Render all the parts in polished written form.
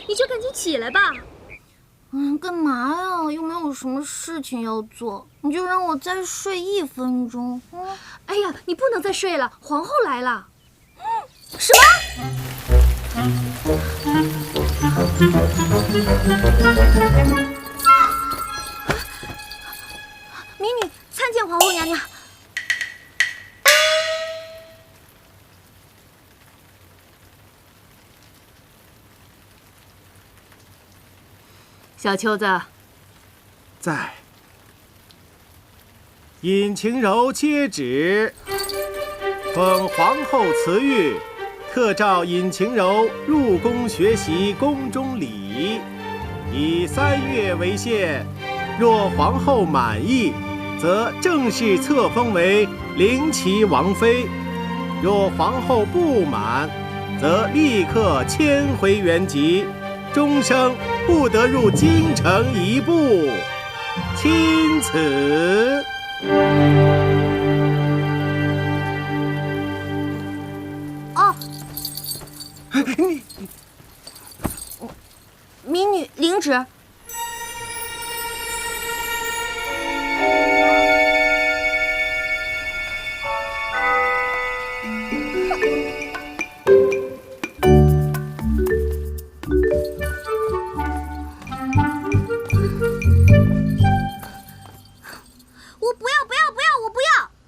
你就赶紧起来吧。干嘛呀？又没有什么事情要做，你就让我再睡1分钟。哎呀，你不能再睡了，皇后来了。什么？民女参见皇后娘娘。小秋子，在。尹晴柔接旨，奉皇后慈谕，特召尹晴柔入宫学习宫中礼仪，以3月为限。若皇后满意，则正式册封为灵齐王妃；若皇后不满，则立刻迁回原籍，终生不得入京城一步。钦此。民女领旨。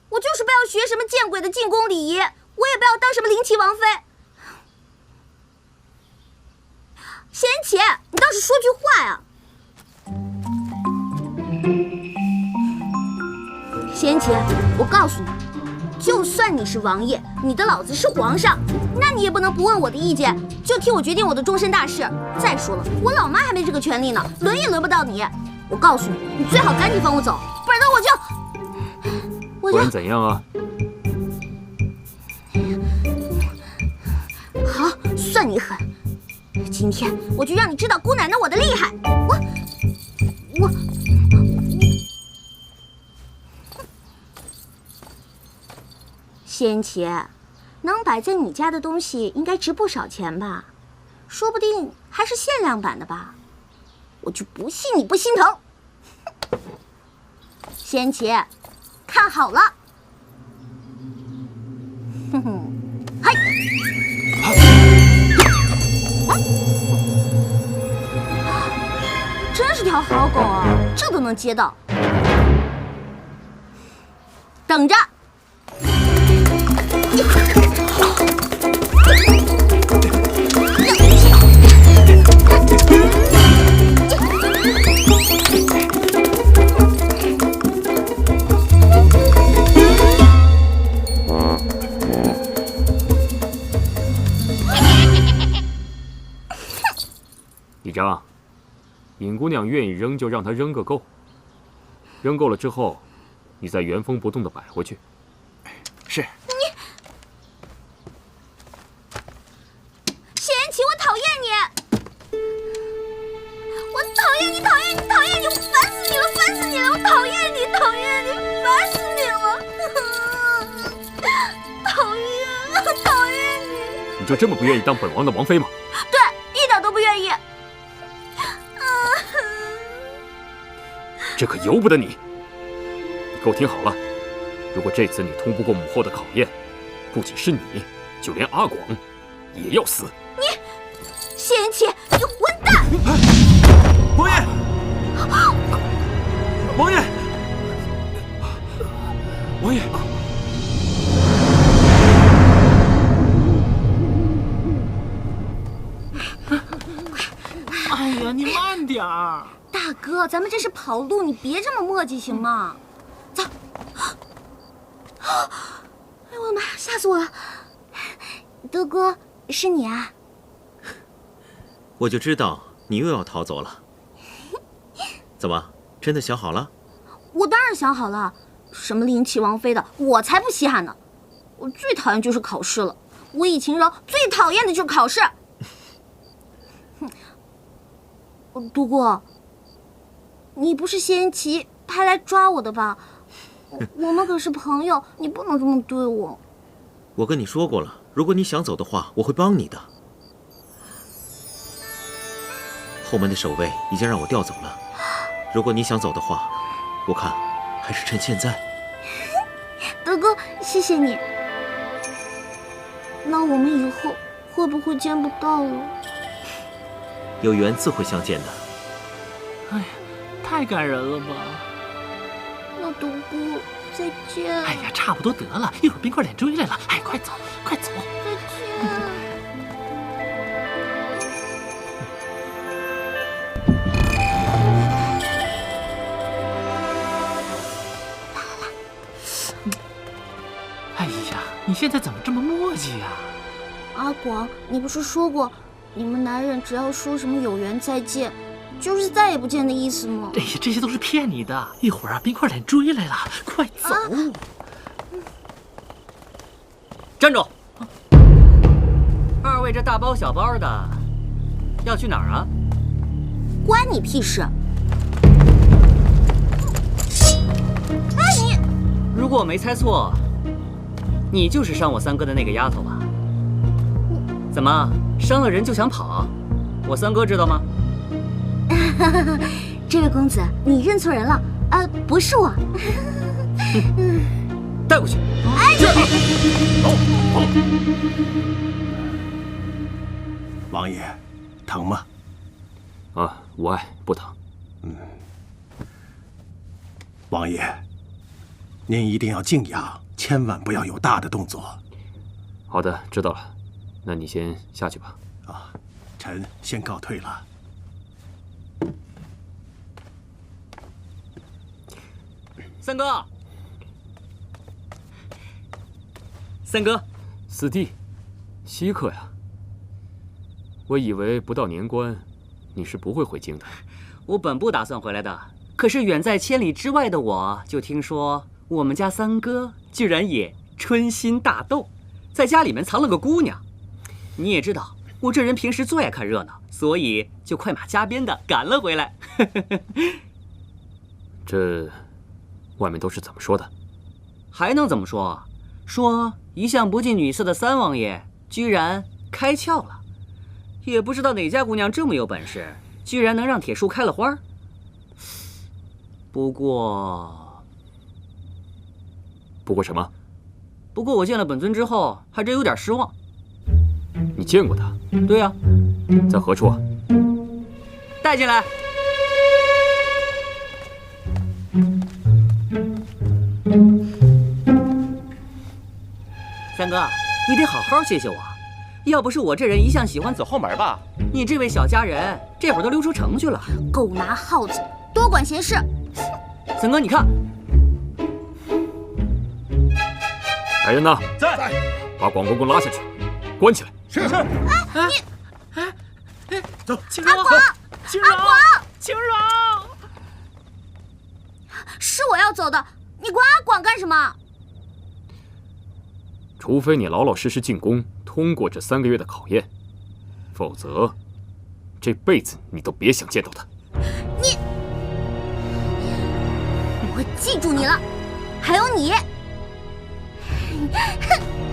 我就是不要学什么见鬼的进宫礼仪，我也不要当什么灵齐王妃。贤姐，你倒是说句话呀！贤姐，我告诉你，就算你是王爷，你的老子是皇上，那你也不能不问我的意见，就替我决定我的终身大事。再说了，我老妈还没这个权利呢，轮也轮不到你。我告诉你，你最好赶紧放我走，不然我就……不然怎样啊？好，算你狠！今天我就让你知道姑奶奶我的厉害！我，仙琪，能摆在你家的东西应该值不少钱吧？说不定还是限量版的吧？我就不信你不心疼！仙琪，看好了！哼哼，嘿！真是条好狗啊，这都能接到。等着！一张，尹姑娘愿意扔就让她扔个够，扔够了之后，你再原封不动地摆回去。是。谢言齐，我讨厌你！我讨厌你，讨厌你，讨厌你！烦死你了，烦死你了！我讨厌你，讨厌你，烦死你了！讨厌，讨厌你！你就这么不愿意当本王的王妃吗？对，一点都不愿意。这可由不得你！你给我听好了，如果这次你通不过母后的考验，不仅是你，就连阿广也要死。你，谢言齐，你混蛋！王爷，王爷，王爷！哎呀，你慢点儿！大哥，咱们这是跑路，你别这么磨叽行吗？走！哎呦我的妈呀，吓死我了！德哥，是你啊？我就知道你又要逃走了。怎么，真的想好了？我当然想好了，什么灵齐王妃的，我才不稀罕呢。我最讨厌就是考试了，我尹晴柔最讨厌的就是考试。独孤，你不是谢言齐派来抓我的吧？我们可是朋友，你不能这么对我。我跟你说过了，如果你想走的话，我会帮你的。后门的守卫已经让我调走了。如果你想走的话，我看还是趁现在。德哥，谢谢你。那我们以后会不会见不到了？有缘自会相见的。哎呀，太感人了吧！那德哥，再见。哎呀，差不多得了，一会儿冰块脸追来了，哎，快走，快走！再见。哎呀，你现在怎么这么磨叽呀？阿广，你不是说过，你们男人只要说什么有缘再见，就是再也不见的意思吗？哎呀，这些都是骗你的。一会儿啊，冰块脸追来了，快走！站住！二位这大包小包的，要去哪儿啊？关你屁事！哎你！如果我没猜错，你就是伤我三哥的那个丫头吧？怎么伤了人就想跑？我三哥知道吗？这位公子，你认错人了，不是我。带过去。哎，王爷，疼吗？啊，无碍，不疼。王爷，您一定要静养，千万不要有大的动作。好的，知道了。那你先下去吧。啊，臣先告退了。三哥，三哥，四弟，稀客呀！我以为不到年关，你是不会回京的。我本不打算回来的，可是远在千里之外的我，就听说我们家三哥居然也春心大动，在家里面藏了个姑娘。你也知道，我这人平时最爱看热闹，所以就快马加鞭的赶了回来。这外面都是怎么说的？还能怎么说？说一向不近女色的三王爷居然开窍了，也不知道哪家姑娘这么有本事，居然能让铁树开了花。不过什么？不过我见了本尊之后，还真有点失望。你见过他？对呀，在何处啊？带进来。三哥，你得好好谢谢我，要不是我这人一向喜欢走后门吧，你这位小佳人这会儿都溜出城去了。狗拿耗子，多管闲事。三哥，你看，来人呐，在，把广公公拉下去，关起来。是。走，青柔，青柔，青柔，是我要走的，你管阿广干什么？除非你老老实实进宫，通过这3个月的考验，否则这辈子你都别想见到他。我记住你了，还有你。哼。